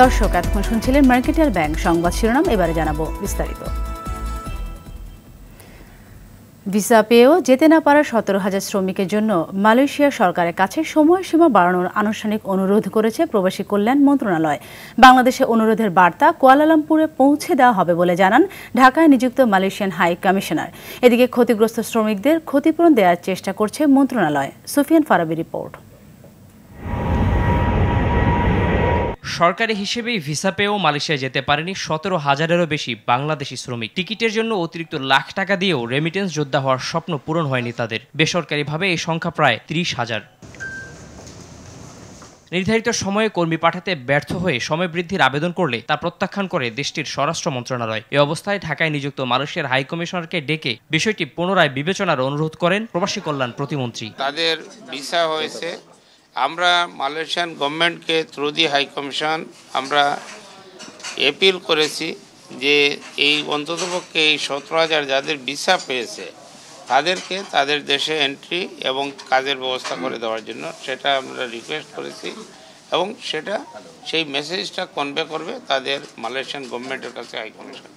দর্শক, এতক্ষণ শুনছিলেন মার্কেটাল ব্যাংক সংবাদ শিরোনাম। এবারে জানাবো বিস্তারিত। ভিসা পেয়েও যেতে না পারা 17,000 শ্রমিকের জন্য মালয়েশিয়া সরকারের কাছে সময়সীমা বাড়ানোর আনুষ্ঠানিক অনুরোধ করেছে প্রবাসী কল্যাণ মন্ত্রণালয়। বাংলাদেশে অনুরোধের বার্তা কুয়ালালামপুরে পৌঁছে দেওয়া হবে বলে জানান ঢাকায় নিযুক্ত মালয়েশিয়ান হাই কমিশনার। এদিকে ক্ষতিগ্রস্ত শ্রমিকদের ক্ষতিপূরণ দেওয়ার চেষ্টা করছে মন্ত্রণালয়। সুফিয়ান ফারাবি রিপোর্ট। সরকারি হিসেবেই ভিসা পেয়েও মালয়েশিয়া যেতে পারেনি 17,000-এরও বেশি বাংলাদেশি শ্রমিক। টিকিটের জন্য অতিরিক্ত লাখ টাকা দিয়েও রেমিটেন্স যোদ্ধা হওয়ার স্বপ্ন পূরণ হয়নি তাদের। বেসরকারিভাবে এই সংখ্যা প্রায় 30,000। নির্ধারিত সময়ে কর্মী পাঠাতে ব্যর্থ হয়ে সময় বৃদ্ধির আবেদন করলে তা প্রত্যাখ্যান করে দেশটির স্বরাষ্ট্র মন্ত্রণালয়। এ অবস্থায় ঢাকায় নিযুক্ত মালয়েশিয়ার হাই কমিশনারকে ডেকে বিষয়টি পুনরায় বিবেচনার অনুরোধ করেন প্রবাসী কল্যাণ প্রতিমন্ত্রী। তাদের ভিসা হয়েছে, আমরা মালয়েশিয়ান গভর্নমেন্টকে থ্রু দি হাই কমিশন আমরা অ্যাপিল করেছি যে এই অন্ততপক্ষে এই 17,000 যাদের ভিসা পেয়েছে তাদেরকে তাদের দেশে এন্ট্রি এবং কাজের ব্যবস্থা করে দেওয়ার জন্য সেটা আমরা রিকোয়েস্ট করেছি এবং সেই মেসেজটা কনভে করবে তাদের মালয়েশিয়ান গভর্নমেন্টের কাছে high commission.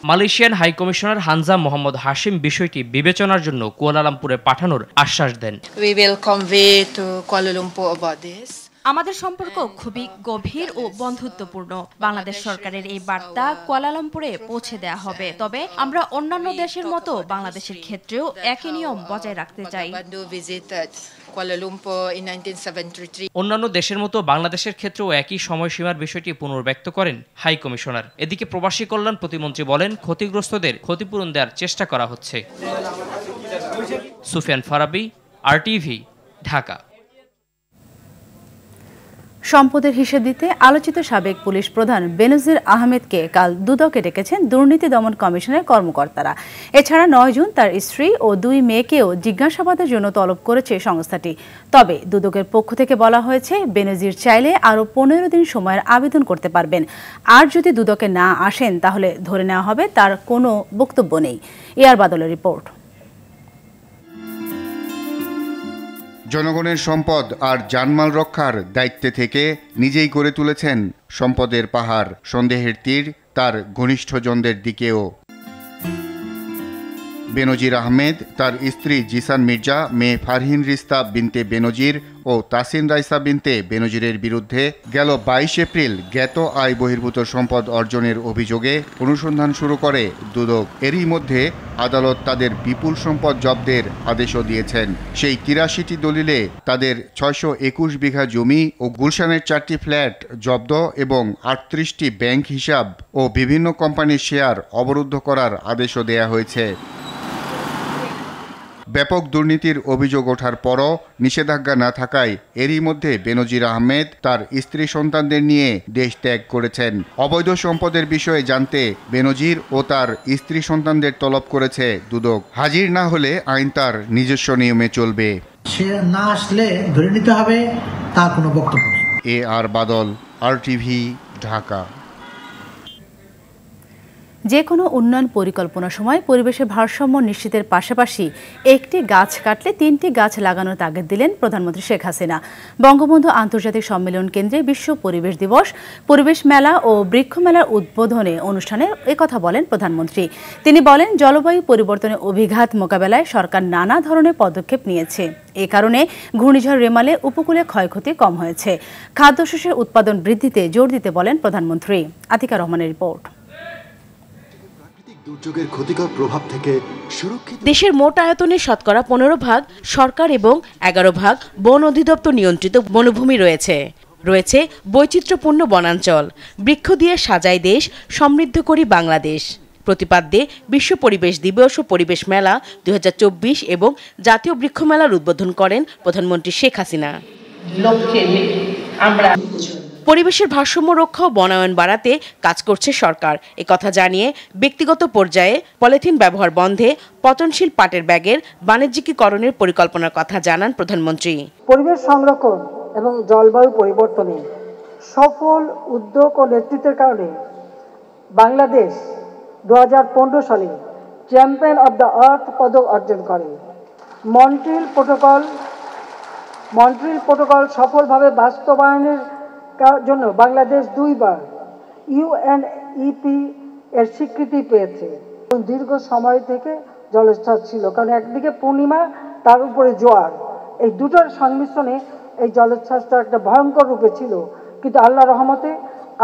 Malaysian high commissioner Hamza Mohammad Hashim বিষয়টি বিবেচনার জন্য কুয়ালালামপুরে পাঠানোর আশ্বাস দেন। We will convey to Kuala Lumpur about this. আমাদের সম্পর্ক খুবই গভীর ও বন্ধুত্বপূর্ণ। বাংলাদেশ সরকারের এই বার্তা কুয়ালালামপুরে পৌঁছে দেওয়া হবে। তবে আমরা অন্যান্য দেশের মতো বাংলাদেশের ক্ষেত্রেও একই নিয়ম বজায় রাখতে চাই। অন্যান্য দেশের মতো বাংলাদেশের ক্ষেত্রেও একই সময়সীমার বিষয়টি পুনর্ব্যক্ত করেন হাই কমিশনার। এদিকে প্রবাসী কল্যাণ প্রতিমন্ত্রী বলেন, ক্ষতিগ্রস্তদের ক্ষতিপূরণ দেওয়ার চেষ্টা করা হচ্ছে। সুফিয়ান ফারাবি, RTV, ঢাকা। সম্পদের হিসেব দিতে আলোচিত সাবেক পুলিশ প্রধান বেনজির আহমেদকে কাল দুদকে ডেকেছেন দুর্নীতি দমন কমিশনের কর্মকর্তারা। এছাড়া 9 জুন তার স্ত্রী ও 2 মেয়েকেও জিজ্ঞাসাবাদের জন্য তলব করেছে সংস্থাটি। তবে দুদকের পক্ষ থেকে বলা হয়েছে, বেনজির চাইলে আরও 15 দিন সময়ের আবেদন করতে পারবেন। আর যদি দুদকে না আসেন তাহলে ধরে নেওয়া হবে তার কোনো বক্তব্য নেই। এয়ার বাদলের রিপোর্ট। জনগণের সম্পদ আর জানমাল রক্ষার দায়িত্বে থেকে নিজেই গড়ে তুলেছেন সম্পদের পাহাড়। সন্দেহের তীর তার ঘনিষ্ঠজনদের দিকেও। বেনজির আহমেদ, তার স্ত্রী জিসান মির্জা, মেয়ে ফারহিন রিস্তা বিনতে বেনজির ও তাসিন রাইসা বিনতে বেনজিরের বিরুদ্ধে গেল 22 এপ্রিল জ্ঞাত আয় বহির্ভূত সম্পদ অর্জনের অভিযোগে অনুসন্ধান শুরু করে দুদক। এরই মধ্যে আদালত তাদের বিপুল সম্পদ জব্দের আদেশও দিয়েছেন। সেই 83টি দলিলে তাদের 621 বিঘা জমি ও গুলশানের 4টি ফ্ল্যাট জব্দ এবং 38টি ব্যাংক হিসাব ও বিভিন্ন কোম্পানির শেয়ার অবরুদ্ধ করার আদেশও দেয়া হয়েছে। ব্যাপক দুর্নীতির অভিযোগ ওঠার পরও নিষেধাজ্ঞা না থাকায় এরই মধ্যে বেনজির আহমেদ তার স্ত্রী সন্তানদের নিয়ে দেশ ত্যাগ করেছেন। অবৈধ সম্পদের বিষয়ে জানতে বেনজির ও তার স্ত্রী সন্তানদের তলব করেছে দুদক। হাজির না হলে আইন তার নিজস্ব নিয়মে চলবে। সে না আসলে ধরে নিতে হবে, তার কোনো বক্তব্য নেই। AR বাদল, RTV, ঢাকা। যে কোনো উন্নয়ন পরিকল্পনার সময় পরিবেশের ভারসাম্য নিশ্চিতের পাশাপাশি একটি গাছ কাটলে 3টি গাছ লাগানোর তাগিদ দিলেন প্রধানমন্ত্রী শেখ হাসিনা। বঙ্গবন্ধু আন্তর্জাতিক সম্মেলন কেন্দ্রে বিশ্ব পরিবেশ দিবস, পরিবেশ মেলা ও বৃক্ষ মেলার উদ্বোধনে অনুষ্ঠানে একথা বলেন প্রধানমন্ত্রী। তিনি বলেন, জলবায়ু পরিবর্তনের অভিঘাত মোকাবেলায় সরকার নানা ধরনের পদক্ষেপ নিয়েছে। এ কারণে ঘূর্ণিঝড় রেমালে উপকূলে ক্ষয়ক্ষতি কম হয়েছে। খাদ্যশস্যের উৎপাদন বৃদ্ধিতে জোর দিতে বলেন প্রধানমন্ত্রী। আতিকা রহমানের রিপোর্ট। দুর্যোগের ক্ষতিকর প্রভাব থেকে দেশের মোট আয়তনের শতকরা 15% সরকার এবং 11% বন অধিদপ্তর নিয়ন্ত্রিত বনভূমি রয়েছে। রয়েছে বৈচিত্র্যপূর্ণ বনাঞ্চল। বৃক্ষ দিয়ে সাজাই দেশ, সমৃদ্ধ করি বাংলাদেশ প্রতিপাদ্যে বিশ্ব পরিবেশ দিবস ও পরিবেশ মেলা 2024 এবং জাতীয় বৃক্ষ মেলার উদ্বোধন করেন প্রধানমন্ত্রী শেখ হাসিনা। পরিবেশের ভারসাম্য রক্ষা ও বনায়ন বাড়াতে কাজ করছে সরকার। একথা জানিয়ে ব্যক্তিগত পর্যায়ে পলিথিন ব্যবহার বন্ধে, পচনশীল পাটের ব্যাগের বাণিজ্যিকীকরণের পরিকল্পনার কথা জানান প্রধানমন্ত্রী। পরিবেশ সংরক্ষণ এবং জলবায়ু পরিবর্তনে সফল উদ্যোগ ও নেতৃত্বের কারণে বাংলাদেশ 2015 সালে চ্যাম্পিয়ন অব দ্য আর্থ পদক অর্জন করে। মন্ট্রিল প্রোটোকল সফলভাবে বাস্তবায়নের জন্য বাংলাদেশ 2 বার ইউএনইপি এর স্বীকৃতি পেয়েছে। দীর্ঘ সময় থেকে জলোচ্ছ্বাস ছিল, কারণ একদিকে পূর্ণিমা, তার উপরে জোয়ার, এই দুটোর সংমিশ্রণে এই জলোচ্ছ্বাসটা একটা ভয়ঙ্কর রূপে ছিল। কিন্তু আল্লাহর রহমতে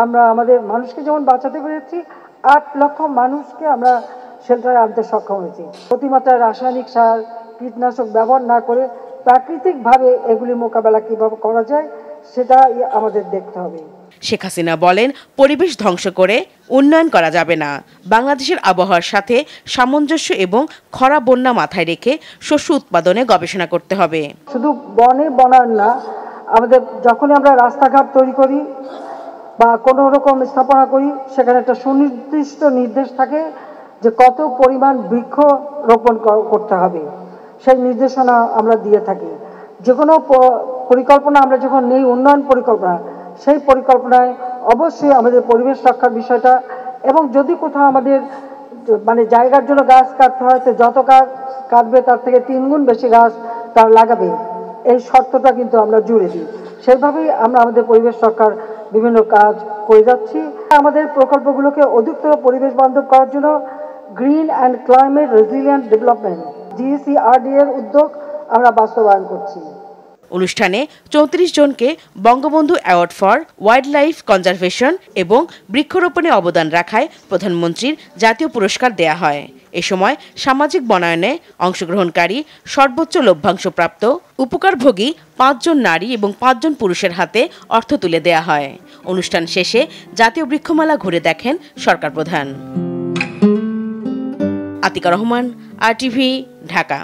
আমরা আমাদের মানুষকে যেমন বাঁচাতে পেরেছি, 8 লক্ষ মানুষকে আমরা শেল্টারে আনতে সক্ষম হয়েছি। অতিমাত্রায় রাসায়নিক সার, কীটনাশক ব্যবহার না করে প্রাকৃতিকভাবে এগুলি মোকাবেলা কিভাবে করা যায় সেটা আমাদের দেখতে হবে। শেখ হাসিনা বলেন, পরিবেশ ধ্বংস করে উন্নয়ন করা যাবে না। বাংলাদেশের আবহাওয়ার সাথে সামঞ্জস্য এবং খরা বন্যা মাথায় রেখে শস্য উৎপাদনে গবেষণা করতে হবে। শুধু বনায়ন না, আমাদের যখনই আমরা রাস্তাঘাট তৈরি করি বা কোনো রকম স্থাপনা করি, সেখানে একটা সুনির্দিষ্ট নির্দেশ থাকে যে কত পরিমাণ বৃক্ষ রোপণ করতে হবে, সেই নির্দেশনা আমরা দিয়ে থাকি। যে কোনো পরিকল্পনা আমরা যখন নেই, উন্নয়ন পরিকল্পনা, সেই পরিকল্পনায় অবশ্যই আমাদের পরিবেশ রক্ষার বিষয়টা, এবং যদি কোথাও আমাদের মানে জায়গার জন্য গাছ কাটতে হয়, তো যত গাছ কাটবে তার থেকে 3 গুণ বেশি গাছ তার লাগাবে, এই শর্তটা কিন্তু আমরা জুড়ে দিই। সেইভাবেই আমরা আমাদের পরিবেশ রক্ষার বিভিন্ন কাজ করে যাচ্ছি। আমাদের প্রকল্পগুলোকে অধিকতর পরিবেশ বান্ধব করার জন্য green and climate resilient development GCRD এর উদ্যোগ আমরা বাস্তবায়ন করছি। অনুষ্ঠানে 34 জনকে Bangabandhu award for wild life conservation এবং বৃক্ষরোপণে অবদান রাখায় প্রধানমন্ত্রীর জাতীয় পুরস্কার দেয়া হয়। এ সময় সামাজিক বনায়নে অংশগ্রহণকারী সর্বোচ্চ লভ্যাংশপ্রাপ্ত উপকারভোগী 5 জন নারী এবং 5 জন পুরুষের হাতে অর্থ তুলে দেয়া হয়। অনুষ্ঠান শেষে জাতীয় বৃক্ষমেলা ঘুরে দেখেন সরকার প্রধান। আতিকা রহমান, RTV, ঢাকা।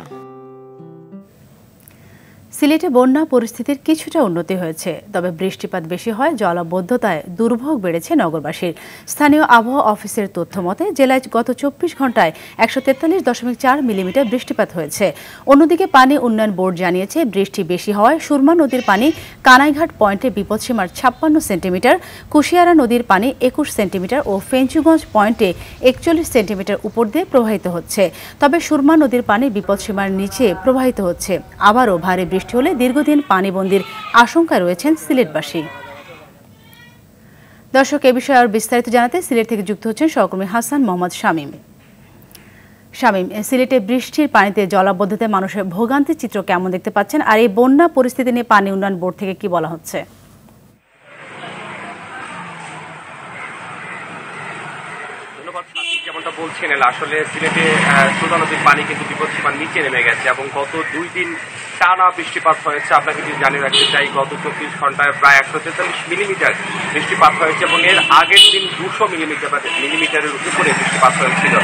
সিলেটে বন্যা পরিস্থিতির কিছুটা উন্নতি হয়েছে, তবে বৃষ্টিপাত বেশি হয় জলাবদ্ধতায় দুর্ভোগ বেড়েছে নগরবাসীর। স্থানীয় আবহাওয়া অফিসের তথ্য মতে জেলায় গত 24 ঘন্টায় 143.4 মিলিমিটার বৃষ্টিপাত হয়েছে। অন্যদিকে পানি উন্নয়ন বোর্ড জানিয়েছে, বৃষ্টি বেশি হওয়ায় সুরমা নদীর পানি কানাইঘাট পয়েন্টে বিপদসীমার 56 সেন্টিমিটার, কুশিয়ারা নদীর পানি 21 সেন্টিমিটার ও ফেঞ্চুগঞ্জ পয়েন্টে 41 সেন্টিমিটার উপর দিয়ে প্রবাহিত হচ্ছে। তবে সুরমা নদীর পানি বিপদসীমার নিচে প্রবাহিত হচ্ছে। আবারও ভারী বৃষ্টি হলে দীর্ঘদিন পানিবন্দির আশঙ্কায় রয়েছেন সিলেটবাসী। দর্শক, এ বিষয়ে আর বিস্তারিত জানাতে সিলেট থেকে যুক্ত হচ্ছেন সহকর্মী হাসান মোহাম্মদ শামীম। শামীম, সিলেটে বৃষ্টির পানিতে জলাবদ্ধতায় মানুষের ভোগান্তির চিত্র কেমন দেখতে পাচ্ছেন, আর এই বন্যা পরিস্থিতি নিয়ে পানি উন্নয়ন বোর্ড থেকে কি বলা হচ্ছে? যেমনটা বলছেন, আসলে সিলেটে সুরমা নদীর পানি কিন্তু বিপদসীমার নিচে নেমে গেছে এবং গত 2 দিন টানা বৃষ্টিপাত হয়েছে। আপনাকে যদি জানিয়ে রাখতে চাই, গত 24 ঘন্টায় প্রায় 143 মিলিমিটার বৃষ্টিপাত হয়েছে এবং এর আগের দিন 200 মিলিমিটারের উপরে বৃষ্টিপাত হয়েছিল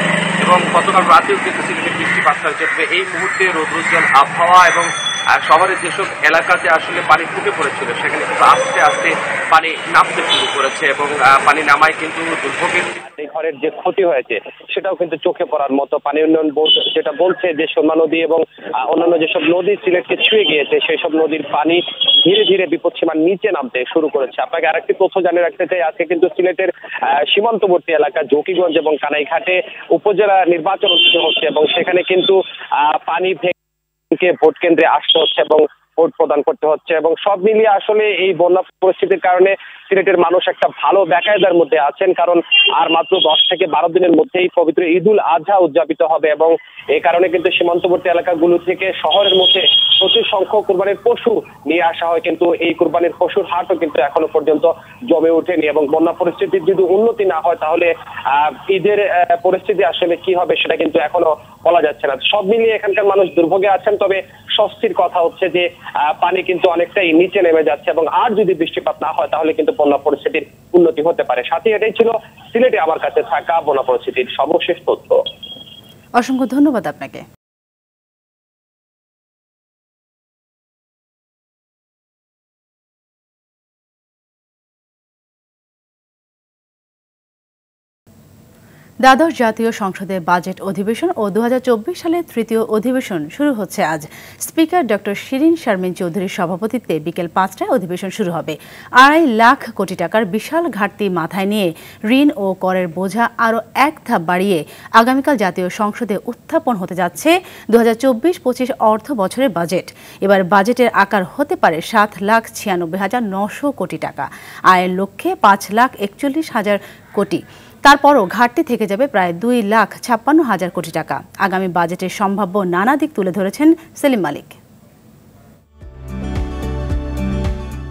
এবং গতকাল রাতেও কিন্তু সিলেটে বৃষ্টিপাত হয়েছে। এই মুহূর্তে রৌদ্রোজ্জ্বল আবহাওয়া এবং শহরের যেসব এলাকাতে আসলে পানি ঢুকে পড়েছিল, সেখানে কিন্তু আস্তে আস্তে পানি নামতে শুরু করেছে এবং পানি নামায় কিন্তু দুর্ভোগের ঘরের যে ক্ষতি হয়েছে সেটাও কিন্তু চোখে পড়ার মতো। পানি উন্নয়ন বোর্ড যেটা বলছে যে সুরমা নদী এবং অন্যান্য যেসব নদী সিলেটকে ছুঁয়ে গিয়েছে, সেই সব নদীর পানি ধীরে ধীরে বিপদসীমার নিচে নামতে শুরু করেছে। আপনাকে আরেকটি তথ্য জানিয়ে রাখতে চাই, আজকে কিন্তু সিলেটের সীমান্তবর্তী এলাকা জকিগঞ্জ এবং কানাইঘাটে উপজেলা নির্বাচন অনুষ্ঠিত হচ্ছে এবং সেখানে কিন্তু পানি ভেঙে ভোট কেন্দ্রে আসতে হচ্ছে এবং ভোট প্রদান করতে হচ্ছে এবং সব মিলিয়ে আসলে এই বন্যা পরিস্থিতির কারণে সিলেটের মানুষ একটা ভালো বেকায়দার মধ্যে আছেন, কারণ আর মাত্র 10 থেকে 12 দিনের মধ্যেই পবিত্র ঈদুল আজহা উদযাপিত হবে এবং এই কারণে কিন্তু সীমান্তবর্তী এলাকাগুলো থেকে শহরের মধ্যে প্রচুর সংখ্যক কুরবানির পশু নিয়ে আসা হয়, কিন্তু এই কুরবানির পশুর হাটও কিন্তু এখনো পর্যন্ত জমে ওঠেনি এবং বন্যা পরিস্থিতির যদি উন্নতি না হয় তাহলে ঈদের পরিস্থিতি আসলে কি হবে সেটা কিন্তু এখনো বলা যাচ্ছে না। সব মিলিয়ে এখানকার মানুষ দুর্ভোগে আছেন, তবে স্বস্তির কথা হচ্ছে যে পানি কিন্তু অনেকটাই নিচে নেমে যাচ্ছে এবং আর যদি বৃষ্টিপাত না হয় তাহলে কিন্তু বন্যা পরিস্থিতির উন্নতি হতে পারে। সাথে এটাই ছিল সিলেটে আমার কাছে থাকা বন্যা পরিস্থিতির সর্বশেষ তথ্য। অসংখ্য ধন্যবাদ আপনাকে। দ্বাদশ জাতীয় সংসদের বাজেট অধিবেশন ও 2024 সালের তৃতীয় অধিবেশন শুরু হচ্ছে আজ। স্পিকার ডক্টর শিরিন শারমিন চৌধুরীর সভাপতিত্বে বিকেল 5টায় অধিবেশন শুরু হবে। 2.5 লাখ কোটি টাকার বিশাল ঘাটতি মাথায় নিয়ে ঋণ ও করের বোঝা আরও এক ধাপ বাড়িয়ে আগামীকাল জাতীয় সংসদে উত্থাপন হতে যাচ্ছে 2024-25 অর্থ বছরের বাজেট। এবার বাজেটের আকার হতে পারে 7,96,900 কোটি টাকা। আয়ের লক্ষ্যে 5,41,000 কোটি। তারপরও ঘাটতি থেকে যাবে প্রায় 2,56,000 কোটি টাকা। আগামী বাজেটের সম্ভাব্য নানা দিক তুলে ধরেছেন সেলিম মালিক।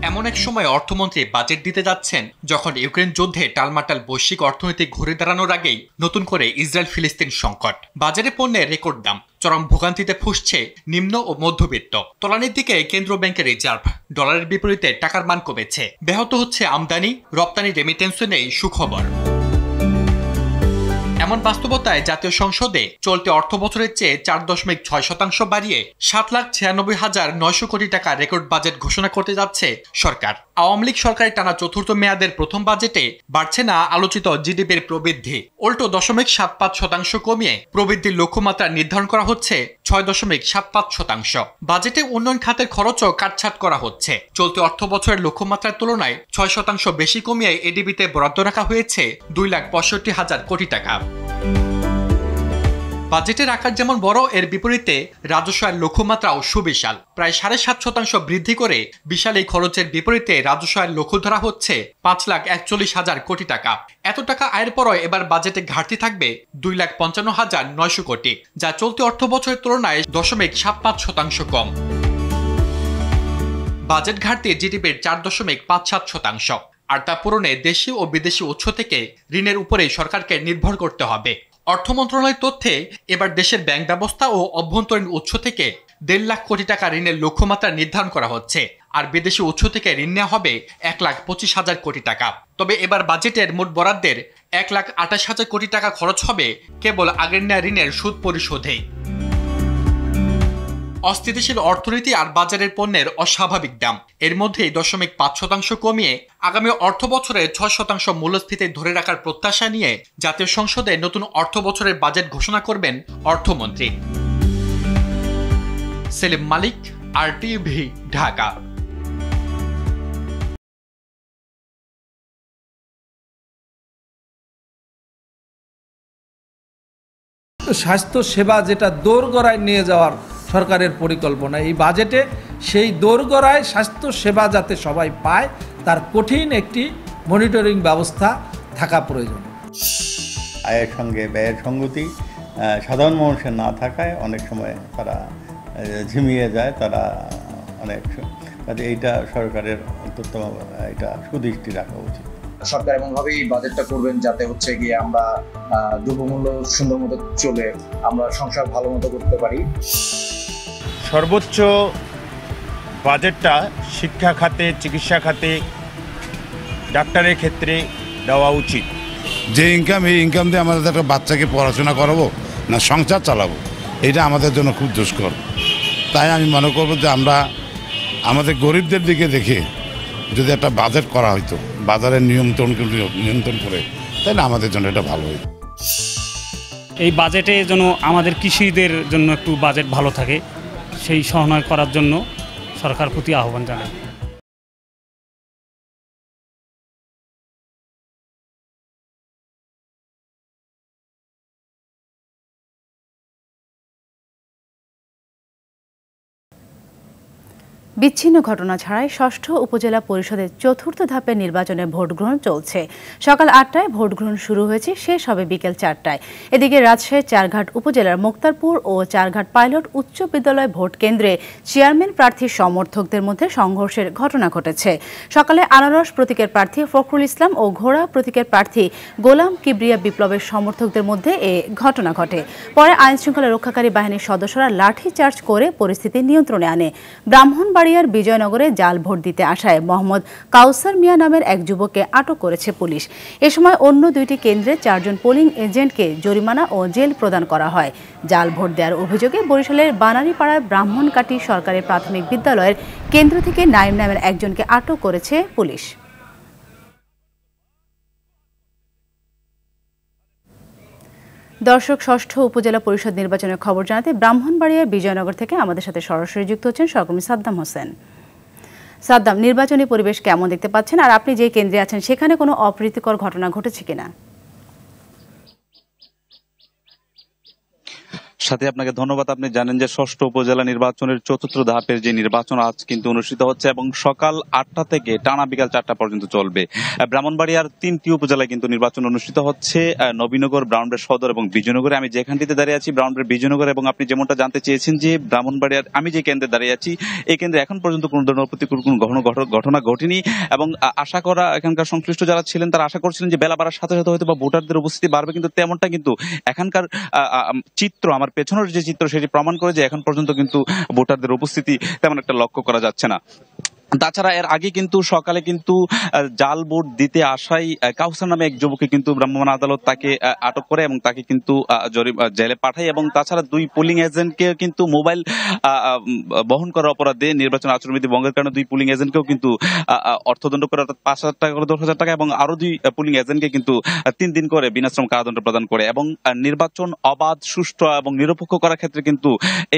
এমন এক সময় অর্থমন্ত্রী বাজেট দিতে যাচ্ছেন যখন ইউক্রেন যুদ্ধে টালমাটাল বৈশ্বিক অর্থনৈতিক ঘুরে দাঁড়ানোর আগেই নতুন করে ইসরায়েল ফিলিস্তিন সংকট, বাজারে পণ্যের রেকর্ড দাম, চরম ভোগান্তিতে ফুঁসছে নিম্ন ও মধ্যবিত্ত। তলানির দিকে কেন্দ্রীয় ব্যাংকের রিজার্ভ, ডলারের বিপরীতে টাকার মান কমেছে, ব্যাহত হচ্ছে আমদানি, রপ্তানি রেমিটেন্সে নেই সুখবর। এমন বাস্তবতায় জাতীয় সংসদে চলতি অর্থ বছরের চেয়ে 4.6% বাড়িয়ে 7,96,900 কোটি টাকা রেকর্ড বাজেট ঘোষণা করতে যাচ্ছে সরকার। আওয়ামী লীগ সরকারের টানা চতুর্থ মেয়াদের প্রথম বাজেটে বাড়ছে না আলোচিত জিডিপির প্রবৃদ্ধি, উল্টো 0.75% কমিয়ে প্রবৃদ্ধির লক্ষ্যমাত্রা নির্ধারণ করা হচ্ছে 6.75%। বাজেটে উন্নয়ন খাতের খরচও কাটছাট করা হচ্ছে। চলতি অর্থ বছরের লক্ষ্যমাত্রার তুলনায় 6% বেশি কমিয়ে এডিবিতে বরাদ্দ রাখা হয়েছে 2,65,000 কোটি টাকা। বাজেটের আকার যেমন বড়, এর বিপরীতে রাজস্ব আয়ের লক্ষ্যমাত্রাও সুবিশাল। প্রায় 7.5% বৃদ্ধি করে বিশাল এই খরচের বিপরীতে রাজস্ব আয়ের লক্ষ্য ধরা হচ্ছে 5,41,000 কোটি টাকা। এত টাকা আয়ের পরও এবার বাজেটে ঘাটতি থাকবে 2,55,900 কোটি, যা চলতি অর্থ বছরের তুলনায় 0.75% কম। বাজেট ঘাটতি জিডিপির 4.57%, আর তা পূরণে দেশীয় ও বিদেশি উৎস থেকে ঋণের উপরে সরকারকে নির্ভর করতে হবে। অর্থ মন্ত্রণালয়ের তথ্যে এবার দেশের ব্যাংক ব্যবস্থা ও অভ্যন্তরীণ উৎস থেকে 1.5 লাখ কোটি টাকা ঋণের লক্ষ্যমাত্রা নির্ধারণ করা হচ্ছে, আর বিদেশি উৎস থেকে ঋণ নেওয়া হবে 1,25,000 কোটি টাকা। তবে এবার বাজেটের মোট বরাদ্দের 1,28,000 কোটি টাকা খরচ হবে কেবল আগের নেওয়া ঋণের সুদ পরিশোধেই। অস্থিতিশীল অর্থনীতি আর বাজারের পণ্যের অস্বাভাবিক দাম, এর মধ্যেই 0.5% কমিয়ে আগামী অর্থ বছরে 6% মূল্যস্ফীতি ধরে রাখার প্রত্যাশা নিয়ে জাতীয় সংসদে নতুন অর্থ বছরের বাজেট ঘোষণা করবেন অর্থমন্ত্রী। সেলিম মালিক, RTV, ঢাকা। স্বাস্থ্য সেবা যেটা দোরগোড়ায় নিয়ে যাওয়ার সরকারের পরিকল্পনা, এই বাজেটে সেই দোরগোড়ায় স্বাস্থ্য সেবা যাতে সবাই পায় তার কঠিন একটি মনিটরিং ব্যবস্থা থাকা প্রয়োজন। আয়ের সঙ্গে ব্যয়ের সঙ্গতি সাধারণ মানুষের না থাকায় অনেক সময় তারা ঝিমিয়ে যায়, তারা অনেক কাজে এইটা সরকারের অন্তত এটা সুদৃষ্টি রাখা উচিত। সরকার এমনভাবেই বাজেটটা করবেন যাতে হচ্ছে গিয়ে আমরা দ্রব্যমূল্য সুন্দর মতো চলে, আমরা সংসার ভালো মতো করতে পারি। সর্বোচ্চ বাজেটটা শিক্ষা খাতে, চিকিৎসা খাতে, ডাক্তারের ক্ষেত্রে দেওয়া উচিত। যে ইনকাম, এই ইনকাম দিয়ে আমাদের একটা বাচ্চাকে পড়াশোনা করাবো না সংসার চালাবো, এটা আমাদের জন্য খুব দুষ্কর। তাই আমি মনে করবো যে আমরা আমাদের গরিবদের দিকে দেখে যদি একটা বাজেট করা হইতো, বাজারের নিয়ন্ত্রণ করে, তাহলে আমাদের জন্য এটা ভালো হইতো। এই বাজেটে যেন আমাদের কৃষিদের জন্য একটু বাজেট ভালো থাকে, সেই সহায়তা করার জন্য সরকার প্রতি আহ্বান জানাই। বিচ্ছিন্ন ঘটনা ছাড়াই ষষ্ঠ উপজেলা পরিষদের চতুর্থ ধাপের নির্বাচনের ভোট গ্রহণ চলছে। সকাল 8টায় ভোট গ্রহণ শুরু হয়েছে, শেষ হবে বিকেল 4টায়। এদিকে রাজশাহীর চারঘাট উপজেলার মুক্তারপুর ও চারঘাট পাইলট উচ্চ বিদ্যালয় ভোট কেন্দ্রে চেয়ারম্যান প্রার্থীর সমর্থকদের মধ্যে সংঘর্ষের ঘটনা ঘটেছে। সকালে আনারস প্রতীকের প্রার্থী ফখরুল ইসলাম ও ঘোড়া প্রতীকের প্রার্থী গোলাম কিবরিয়া বিপ্লবের সমর্থকদের মধ্যে এ ঘটনা ঘটে। পরে আইনশৃঙ্খলা রক্ষাকারী বাহিনীর সদস্যরা লাঠিচার্জ করে পরিস্থিতি নিয়ন্ত্রণে আনে। ব্রাহ্মণবাড়িয়ার বিজয়নগরে জাল ভোট দিতে আসায় মোহাম্মদ কাউসার মিয়া নামের এক যুবককে আটক করেছে পুলিশ। এ সময় অন্য 2টি কেন্দ্রে 4 জন পোলিং এজেন্টকে জরিমানা ও জেল প্রদান করা হয়। জাল ভোট দেওয়ার অভিযোগে বরিশালের বানারীপাড়ার ব্রাহ্মণকাটি সরকারি প্রাথমিক বিদ্যালয়ের কেন্দ্র থেকে নাইম নামের একজনকে আটক করেছে পুলিশ। দর্শক, ষষ্ঠ উপজেলা পরিষদ নির্বাচনের খবর জানাতে ব্রাহ্মণবাড়িয়া বিজয়নগর থেকে আমাদের সাথে সরাসরি যুক্ত হচ্ছেন সহকর্মী সাদ্দাম হোসেন। সাদ্দাম, নির্বাচনী পরিবেশ কেমন দেখতে পাচ্ছেন, আর আপনি যে কেন্দ্রে আছেন সেখানে কোনো অপ্রীতিকর ঘটনা ঘটেছে কিনা? সাথে আপনাকে ধন্যবাদ। আপনি জানেন যে ষষ্ঠ উপজেলা নির্বাচনের চতুর্থ ধাপের যে নির্বাচন আজ কিন্তু অনুষ্ঠিত হচ্ছে এবং সকাল 8টা থেকে টানা বিকাল 4টা পর্যন্ত চলবে। ব্রাহ্মণবাড়িয়ার 3টি উপজেলায় কিন্তু নির্বাচন অনুষ্ঠিত হচ্ছে, নবীনগর, ব্রাহ্মণবাড়িয়া সদর এবং বিজয়নগরে। আমি যেখানটিতে দাঁড়িয়ে আছি ব্রাহ্মণবাড়িয়া বিজয়নগর, এবং আপনি যেমনটা জানতে চেয়েছেন যে ব্রাহ্মণবাড়িয়ার আমি যে কেন্দ্রে দাঁড়িয়ে আছি এই কেন্দ্রে এখন পর্যন্ত কোনো ধরনের প্রতিকূল ঘটনা ঘটেনি এবং আশা করা এখানকার সংশ্লিষ্ট যারা ছিলেন তারা আশা করছিলেন যে বেলা বাড়ার সাথে সাথে হয়তো বা ভোটারদের উপস্থিতি বাড়বে, কিন্তু তেমনটা কিন্তু এখানকার চিত্র, আমার পেছনের যে চিত্র সেটি প্রমাণ করে যে এখন পর্যন্ত কিন্তু ভোটারদের উপস্থিতি তেমন একটা লক্ষ্য করা যাচ্ছে না। তাছাড়া এর আগে কিন্তু সকালে কিন্তু জাল ভোট দিতে আসাই কাউসার নামে এক যুবককে কিন্তু ভ্রাম্যমাণ আদালত তাকে আটক করে এবং তাকে কিন্তু জেলে পাঠায়, এবং তাছাড়া 2 পোলিং এজেন্টকে কিন্তু মোবাইল বহন করার অপরাধে নির্বাচন আচরণবিধি ভঙ্গের কারণে 2 পোলিং এজেন্টকেও কিন্তু অর্থদণ্ড করে, অর্থাৎ 5,000 টাকা করে 10,000 টাকা, এবং আরো 2 পোলিং এজেন্টকে কিন্তু 3 দিন করে বিনাশ্রম কারাদণ্ড প্রদান করে। এবং নির্বাচন অবাধ, সুষ্ঠু এবং নিরপেক্ষ করার ক্ষেত্রে কিন্তু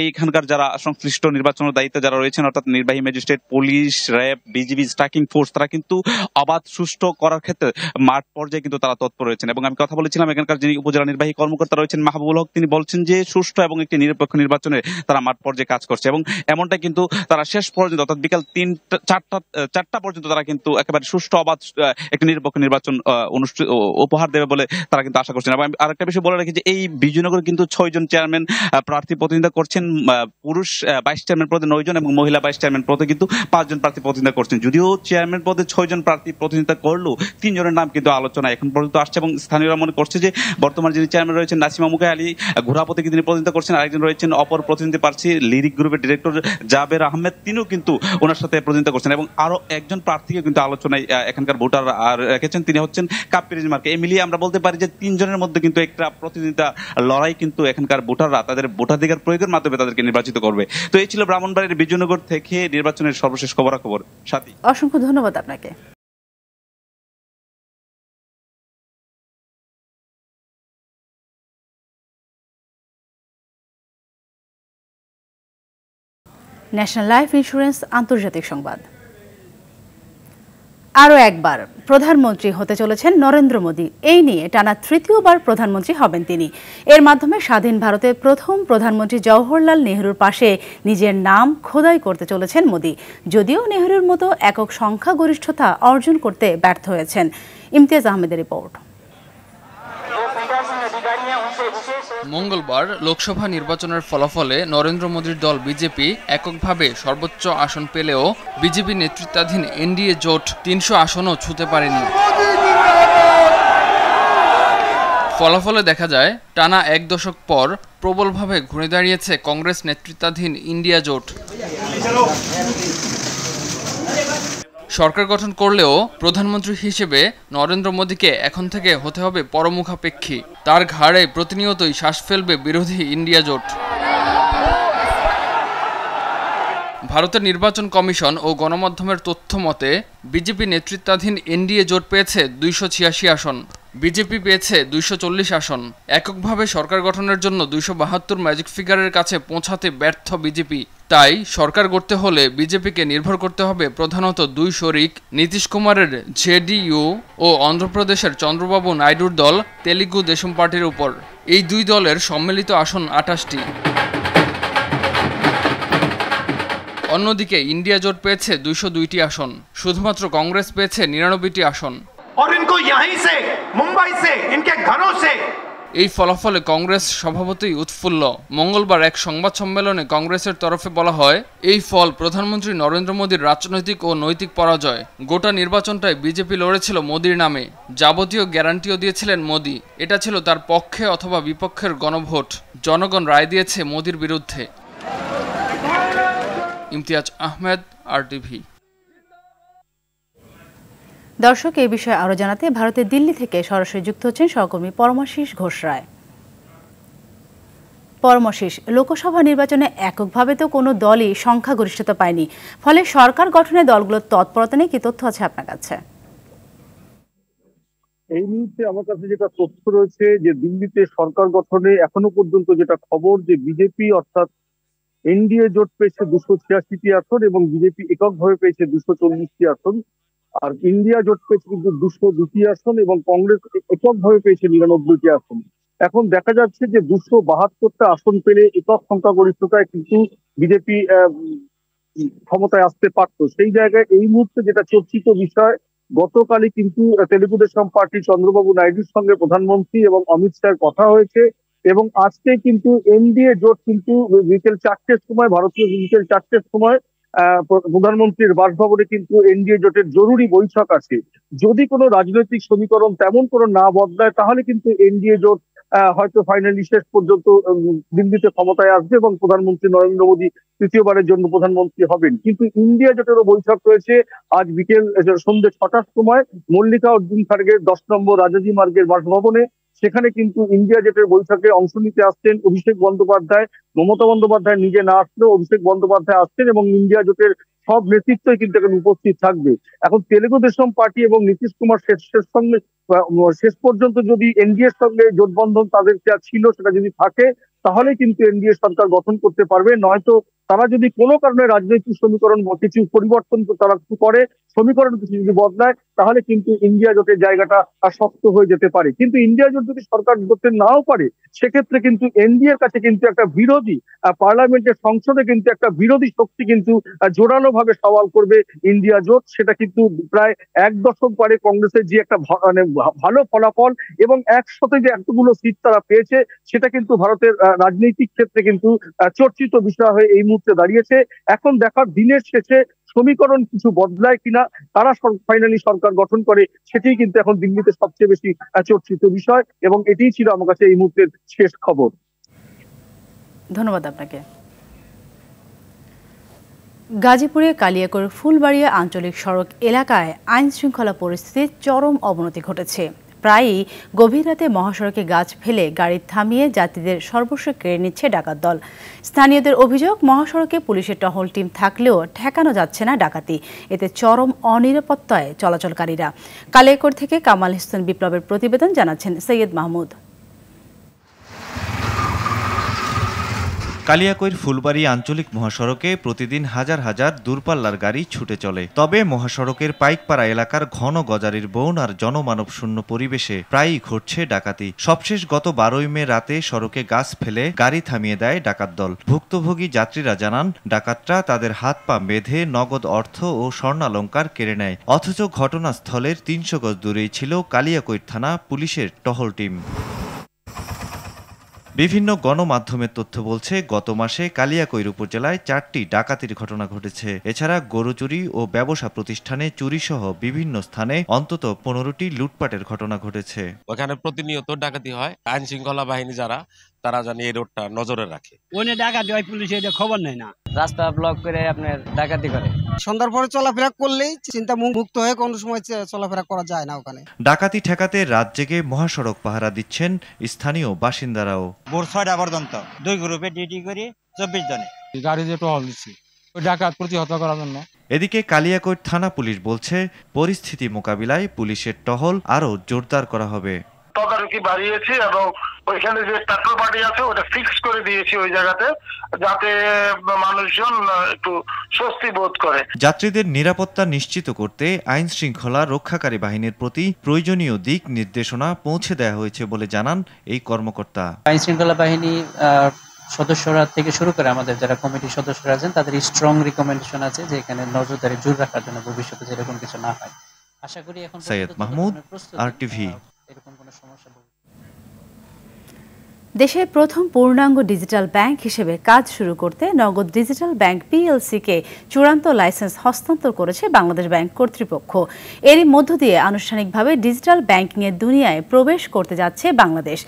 এইখানকার যারা সংশ্লিষ্ট নির্বাচনের দায়িত্বে যারা রয়েছেন, অর্থাৎ নির্বাহী magistrate, police, RAB, BGB, striking force, তারা কিন্তু অবাধ সুষ্ঠু করার ক্ষেত্রে মাঠ পর্যায়ে কিন্তু তারা তৎপর রয়েছেন। এবং আমি কথা বলেছিলাম এখানকার যিনি উপজেলা নির্বাহী কর্মকর্তা রয়েছেন মাহবুবুল হক, তিনি বলছেন যে সুষ্ঠু এবং একটি নিরপেক্ষ নির্বাচনে তারা মাঠ পর্যায়ে কাজ করছে, এবং এমনটা কিন্তু তারা শেষ পর্যন্ত অর্থাৎ বিকাল 3-4টা পর্যন্ত তারা কিন্তু একেবারে সুষ্ঠু অবাধ একটি নিরপেক্ষ নির্বাচন উপহার দেবে বলে তারা কিন্তু আশা করছেন। এবং আরেকটা বিষয় বলে রাখি যে এই বিজয়নগরে কিন্তু 6 জন চেয়ারম্যান প্রার্থী প্রতিনিধিত্ব করছেন, পুরুষ ভাইস চেয়ারম্যান পদে 9 জন এবং মহিলা ভাইস চেয়ারম্যান পদে কিন্তু 5 জন প্রার্থী প্রতিনিধিত্ব করছেন। যদিও চেয়ারম্যান পদে 6 জন প্রার্থী প্রতিনিধিত্ব করলেও 3 জনের নাম কিন্তু আলোচনা এখন পর্যন্ত আসছে, এবং স্থানীয়রা মনে করছে যে বর্তমান যিনি চেয়ারম্যান রয়েছেন নাসিমা মুকা আলী ঘোড়াপতি তিনি প্রতিনিধিত্ব করছেন, আরেকজন রয়েছেন অপর প্রতিনিধি প্রার্থী লিরিক গ্রুপের ডিরেক্টর জাবের আহমেদ, তিনিও কিন্তু ওনার সাথে প্রতিনিধিত্ব করছেন, এবং আরো একজন প্রার্থীকে কিন্তু আলোচনায় এখানকার ভোটার রেখেছেন, তিনি হচ্ছেন কাপ্পিরিজ মার্কে। এই মিলিয়ে আমরা বলতে পারি যে 3 জনের মধ্যে কিন্তু একটা প্রতিনিধিতা লড়াই কিন্তু এখানকার ভোটাররা তাদের ভোটাধিকার প্রয়োগের মাধ্যমে তাদেরকে নির্বাচিত করবে। তো এই ছিল ব্রাহ্মণবাড়িয়ার বিজয়নগর থেকে নির্বাচনের সর্বশেষ খবরাখবর। সাথী, অসংখ্য ধন্যবাদ আপনাকে। ন্যাশনাল লাইফ ইন্স্যুরেন্স আন্তর্জাতিক সংবাদ। আরও একবার প্রধানমন্ত্রী হতে চলেছেন নরেন্দ্র মোদী। এই নিয়ে টানা তৃতীয়বার প্রধানমন্ত্রী হবেন তিনি। এর মাধ্যমে স্বাধীন ভারতের প্রথম প্রধানমন্ত্রী জওহরলাল নেহরুর পাশে নিজের নাম খোদাই করতে চলেছেন মোদী। যদিও নেহরুর মতো একক সংখ্যাগরিষ্ঠতা অর্জন করতে ব্যর্থ হয়েছেন। ইমতিয়াজ আহমেদের রিপোর্ট। মঙ্গলবার লোকসভা নির্বাচনের ফলাফলে নরেন্দ্র মোদীর দল বিজেপি এককভাবে সর্বোচ্চ আসন পেলেও বিজেপি নেতৃত্বাধীন এনডিএ জোট 300 আসনও ছুঁতে পারেনি। ফলাফলে দেখা যায় টানা 1 দশক পর প্রবলভাবে ঘুরে দাঁড়িয়েছে কংগ্রেস নেতৃত্বাধীন ইন্ডিয়া জোট। সরকার গঠন করলেও প্রধানমন্ত্রী হিসেবে নরেন্দ্র মোদীকে এখন থেকে হতে হবে পরমুখাপেক্ষী। তার ঘাড়ে প্রতিনিয়তই শ্বাস ফেলবে বিরোধী ইন্ডিয়া জোট। ভারতের নির্বাচন কমিশন ও গণমাধ্যমের তথ্য মতে বিজেপি নেতৃত্বাধীন এনডিএ জোট পেয়েছে 286 আসন, বিজেপি পেয়েছে 240 আসন। এককভাবে সরকার গঠনের জন্য 272 ম্যাজিক ফিগারের কাছে পৌঁছাতে ব্যর্থ বিজেপি। তাই সরকার গড়তে হলে বিজেপিকে নির্ভর করতে হবে প্রধানত 2 শরিক নীতিশ কুমারের জেডিইউ ও অন্ধ্রপ্রদেশের চন্দ্রবাবু নাইডুর দল তেলুগু দেশম পার্টির উপর। এই 2 দলের সম্মিলিত আসন 28টি। অন্যদিকে ইন্ডিয়া জোট পেয়েছে 202টি আসন, শুধুমাত্র কংগ্রেস পেয়েছে 99টি আসন। এই ফলাফলে কংগ্রেস স্বভাবতই উৎফুল্ল। মঙ্গলবার এক সংবাদ সম্মেলনে কংগ্রেসের তরফে বলা হয়, এই ফল প্রধানমন্ত্রী নরেন্দ্র মোদীর রাজনৈতিক ও নৈতিক পরাজয়। গোটা নির্বাচনটায় বিজেপি লড়েছিল মোদীর নামে, যাবতীয় গ্যারান্টিও দিয়েছিলেন মোদী। এটা ছিল তার পক্ষে অথবা বিপক্ষের গণভোট। জনগণ রায় দিয়েছে মোদীর বিরুদ্ধে। ইমতিয়াজ আহমেদ, RTV। দর্শক, এই বিষয়ে আরো জানাতে ভারতের দিল্লি থেকে সরাসরি যুক্ত হচ্ছেন সহকর্মী পরমাশিস ঘোষ রায়। পরমাশিস, লোকসভা নির্বাচনে এককভাবে তো কোনো দলই সংখ্যাগরিষ্ঠতা পায়নি, ফলে সরকার গঠনে দলগুলোর তৎপরতা নিয়ে কি তথ্য আছে আপনার কাছে? এই মুহূর্তে আমার কাছে যেটা তথ্য রয়েছে যে দিল্লিতে সরকার গঠনে এখনো পর্যন্ত যেটা খবর যে বিজেপি অর্থাৎ এনডিএ জোট পেয়েছে 286টি আসন এবং বিজেপি এককভাবে পেয়েছে 240টি আসন। আর ইন্ডিয়া জোট পেয়েছে কিন্তু 202টি আসন এবং কংগ্রেস এককভাবে পেয়েছে 99টি আসন। এখন দেখা যাচ্ছে যে 272টা আসন পেলে একক সংখ্যাগরিষ্ঠতায় কিন্তু বিজেপি ক্ষমতায় আসতে পারতো। সেই জায়গায় এই মুহূর্তে যেটা চর্চিত বিষয়, গতকালই কিন্তু তেলুগু দেশম পার্টি চন্দ্রবাবু নাইডুর সঙ্গে প্রধানমন্ত্রী এবং অমিত শাহের কথা হয়েছে এবং আজকে কিন্তু এনডিএ জোট কিন্তু বিকেল 4টের সময়, ভারতীয় বিকেল 4টের সময় প্রধানমন্ত্রীর বাসভবনে কিন্তু এনডিএ জোটের জরুরি বৈঠক আছে। যদি কোনো রাজনৈতিক সমীকরণ তেমন কোনো না বদলায় তাহলে কিন্তু এনডিএ জোট হয়তো ফাইনালি শেষ পর্যন্ত দিল্লিতে ক্ষমতায় আসবে এবং প্রধানমন্ত্রী নরেন্দ্র মোদী তৃতীয়বারের জন্য প্রধানমন্ত্রী হবেন। কিন্তু ইন্ডিয়া জোটেরও বৈঠক রয়েছে আজ বিকেল সন্ধ্যে 6টার সময় মল্লিকা অর্জুন খাড়গের 10 নম্বর রাজাজি মার্গের বাসভবনে। সেখানে কিন্তু ইন্ডিয়া জোটের বৈঠকে অংশ নিতে আসছেন অভিষেক বন্দ্যোপাধ্যায়। মমতা বন্দ্যোপাধ্যায় নিজে না আসলেও অভিষেক বন্দ্যোপাধ্যায় আসছেন এবং ইন্ডিয়া জোটের সব নেতৃত্বই কিন্তু এখানে উপস্থিত থাকবে। এখন তেলুগু দেশম পার্টি এবং নীতিশ কুমার শেষ পর্যন্ত যদি এনডিএর সঙ্গে জোটবন্ধন তাদের যা ছিল সেটা যদি থাকে তাহলে কিন্তু এনডিএ সরকার গঠন করতে পারবে। নয়তো তারা যদি কোনো কারণে রাজনৈতিক সমীকরণ কিছু পরিবর্তন তারা করে সমীকরণ কিছু যদি বদলায় তাহলে কিন্তু ইন্ডিয়া জোটের জায়গাটা শক্ত হয়ে যেতে পারে। কিন্তু ইন্ডিয়া জোট যদি সরকার করতে নাও পারে সেক্ষেত্রে কিন্তু এনডিএর কাছে কিন্তু একটা বিরোধী পার্লামেন্টের সংসদে কিন্তু একটা বিরোধী শক্তি কিন্তু জোরালো ভাবে সওয়াল করবে ইন্ডিয়া জোট। সেটা কিন্তু প্রায় 1 দশক পরে কংগ্রেসের যে একটা ভালো ফলাফল এবং একসাথে যে এতগুলো সিট তারা পেয়েছে সেটা কিন্তু ভারতের রাজনৈতিক ক্ষেত্রে কিন্তু চর্চিত বিষয় হয়ে এই মুহূর্তে দাঁড়িয়েছে। এখন দেখার দিনের শেষে সমীকরণ কিছু বদলায় কিনা, তারা ফাইনালি সরকার গঠন করে, সেটাই কিন্তু এখন দিল্লিতে সবচেয়ে বেশি চর্চিত বিষয় এবং এটাই ছিল আমার কাছে এই মুহূর্তের শেষ খবর। ধন্যবাদ আপনাকে। গাজীপুরে কালিয়াকৈর ফুলবাড়িয়া আঞ্চলিক সড়ক এলাকায় আইন শৃঙ্খলা পরিস্থিতির চরম অবনতি ঘটেছে। প্রায়ই গভীর রাতে মহাসড়কে গাছ ফেলে গাড়ি থামিয়ে যাত্রীদের সর্বস্ব কেড়ে নিচ্ছে ডাকাত দল। স্থানীয়দের অভিযোগ, মহাসড়কে পুলিশের টহল টিম থাকলেও ঠেকানো যাচ্ছে না ডাকাতি। এতে চরম অনিরাপত্তায় চলাচলকারীরা। কালিয়াকৈর থেকে কামাল হোসেন বিপ্লবের প্রতিবেদন, জানাচ্ছেন সৈয়দ মাহমুদ। কালিয়াকৈর ফুলবাড়ি আঞ্চলিক মহাসড়কে প্রতিদিন হাজার হাজার দূরপাল্লার গাড়ি ছুটে চলে। তবে মহাসড়কের পাইকপাড়া এলাকার ঘন গজারির বন আর জনমানব শূন্য পরিবেশে প্রায়ই ঘটছে ডাকাতি। সবশেষ গত 12 মে রাতে সড়কে গাছ ফেলে গাড়ি থামিয়ে দেয় ডাকাত দল। ভুক্তভোগী যাত্রীরা জানান, ডাকাতরা তাদের হাত পা বেঁধে নগদ অর্থ ও স্বর্ণালংকার কেড়ে নেয়। অথচ ঘটনাস্থলের 300 গজ দূরেই ছিল কালিয়াকৈর থানা পুলিশের টহল টিম। বিভিন্ন গণমাধ্যমের তথ্য বলছে, গত মাসে কালিয়াকৈর উপজেলায় 4টি ডাকাতির ঘটনা ঘটেছে। এছাড়া গরু চুরি ও ব্যবসা প্রতিষ্ঠানে চুরি সহ বিভিন্ন স্থানে অন্তত 15টি লুটপাটের ঘটনা ঘটেছে। ওখানে প্রতিনিয়ত ডাকাতি হয়। আইন শৃঙ্খলা বাহিনী যারা, তারা জানি এই রোডটা নজরে রাখে। ওনে ডাকাতি হয়, পুলিশ এটা খবর নেয় না। রাস্তা ব্লক করে আপনার ডাকাতি করে। সন্ধ্যার পরে চলাফেরা করলেই চিন্তা মুক্ত হয়ে কোনো সময় চলাফেরা করা যায় না ওখানে। ডাকাতি ঠেকাতে রাত জেগে মহাসড়ক পাহারা দিচ্ছেন স্থানীয় বাসিন্দারাও। ভোর 6টা পর্যন্ত 2 গ্রুপে ডিউটি করে 24 জনে গাড়ি দিয়ে টহল দিচ্ছি ডাকাত প্রতিহত করার জন্য। এদিকে কালিয়াকৈর থানা পুলিশ বলছে, পরিস্থিতি মোকাবিলায় পুলিশের টহল আরো জোরদার করা হবে। তদারকি বাড়িয়েছি এবং ওইখানে যে পেট্রোল পার্টি আছে ওটা ফিক্স করে দিয়েছি ওই জায়গাতে, যাতে মানুষজন একটু স্বস্তি বোধ করে। যাত্রীদের নিরাপত্তা নিশ্চিত করতে আইন শৃঙ্খলা রক্ষাকারী বাহিনীর প্রতি প্রয়োজনীয় দিক নির্দেশনা পৌঁছে দেওয়া হয়েছে বলে জানান এই কর্মকর্তা। আইন শৃঙ্খলা বাহিনী সদস্যরা থেকে শুরু করে আমাদের যারা কমিটির সদস্যরা আছেন তাদের স্ট্রং রিকমেন্ডেশন আছে যে এখানে নজরদারি জোর রাখার জন্য ভবিষ্যতে যেরকম কিছু না হয়। আশা করি এখন সৈয়দ মাহমুদ, RTV। এরকম কোনো সমস্যা দেশের প্রথম পূর্ণাঙ্গ ডিজিটাল ব্যাংক হিসেবে কাজ শুরু করতে নগদ ডিজিটাল ব্যাংক PLC-কে চূড়ান্ত লাইসেন্স হস্তান্তর করেছে বাংলাদেশ ব্যাংক কর্তৃপক্ষ। এরই মধ্য দিয়ে আনুষ্ঠানিকভাবে ডিজিটাল ব্যাংকিংয়ের দুনিয়ায় প্রবেশ করতে যাচ্ছে বাংলাদেশ।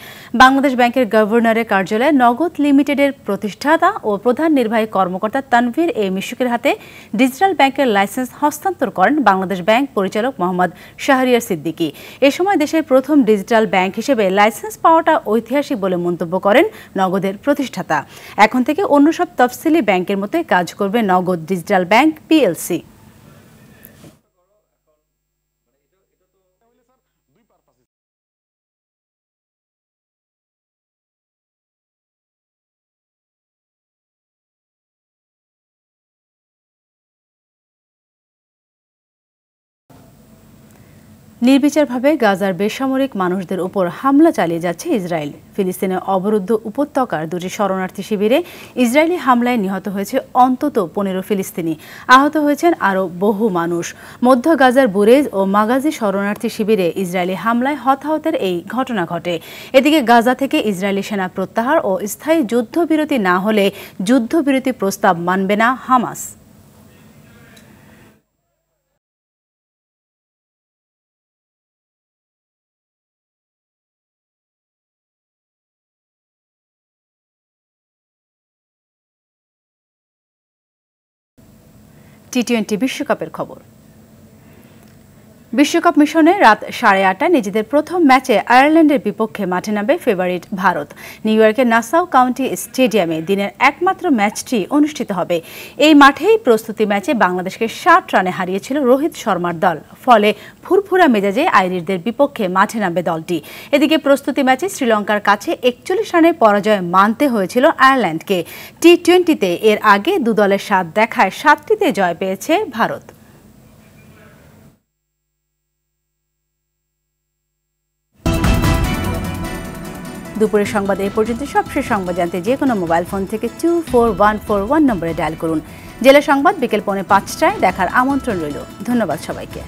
বাংলাদেশ ব্যাংকের গভর্নরের কার্যালয়ে নগদ লিমিটেডের প্রতিষ্ঠাতা ও প্রধান নির্বাহী কর্মকর্তা তানভীর এ মিশুকের হাতে ডিজিটাল ব্যাংকের লাইসেন্স হস্তান্তর করেন বাংলাদেশ ব্যাংক পরিচালক মোহাম্মদ শাহরিয়ার সিদ্দিকী। এ সময় দেশের প্রথম ডিজিটাল ব্যাংক হিসেবে লাইসেন্স পাওয়াটা ঐতিহাসিক বলে মন্তব্য করেন নগদের প্রতিষ্ঠাতা। এখন থেকে অন্য সব তফসিলি ব্যাংকের মতো কাজ করবে নগদ ডিজিটাল ব্যাংক PLC। নির্বিচারভাবে গাজার বেসামরিক মানুষদের উপর হামলা চালিয়ে যাচ্ছে ইসরায়েল। ফিলিস্তিনের অবরুদ্ধ উপত্যকার দুটি শরণার্থী শিবিরে ইসরায়েলি হামলায় নিহত হয়েছে অন্তত 15 ফিলিস্তিনি, আহত হয়েছেন আরও বহু মানুষ। মধ্য গাজার বুরেজ ও মাগাজি শরণার্থী শিবিরে ইসরায়েলি হামলায় হতাহতের এই ঘটনা ঘটে। এদিকে গাজা থেকে ইসরায়েলি সেনা প্রত্যাহার ও স্থায়ী যুদ্ধবিরতি না হলে যুদ্ধবিরতি প্রস্তাব মানবে না হামাস। টি-20 বিশ্বকাপের খবর। বিশ্বকাপ মিশনে রাত 8:30টায় নিজেদের প্রথম ম্যাচে আয়ারল্যান্ডের বিপক্ষে মাঠে নামবে ফেভারিট ভারত। নিউ ইয়র্কের নাসাউ কাউন্টি স্টেডিয়ামে দিনের একমাত্র ম্যাচটি অনুষ্ঠিত হবে। এই মাঠেই প্রস্তুতি ম্যাচে বাংলাদেশকে 60 রানে হারিয়েছিল রোহিত শর্মার দল। ফলে ফুরফুরা মেজাজে আইরিশদের বিপক্ষে মাঠে নামবে দলটি। এদিকে প্রস্তুতি ম্যাচে শ্রীলঙ্কার কাছে 41 রানের পরাজয় মানতে হয়েছিল আয়ারল্যান্ডকে। টি-20তে এর আগে দু দলের স্বাদ দেখায় 7টিতে জয় পেয়েছে ভারত। দুপুরের সংবাদ এই পর্যন্ত। সবশেষ সংবাদ জানতে যে কোনো মোবাইল ফোন থেকে 24141 নম্বরে ডায়াল করুন। জেলা সংবাদ বিকেল 4:05টায় দেখার আমন্ত্রণ রইল। ধন্যবাদ সবাইকে।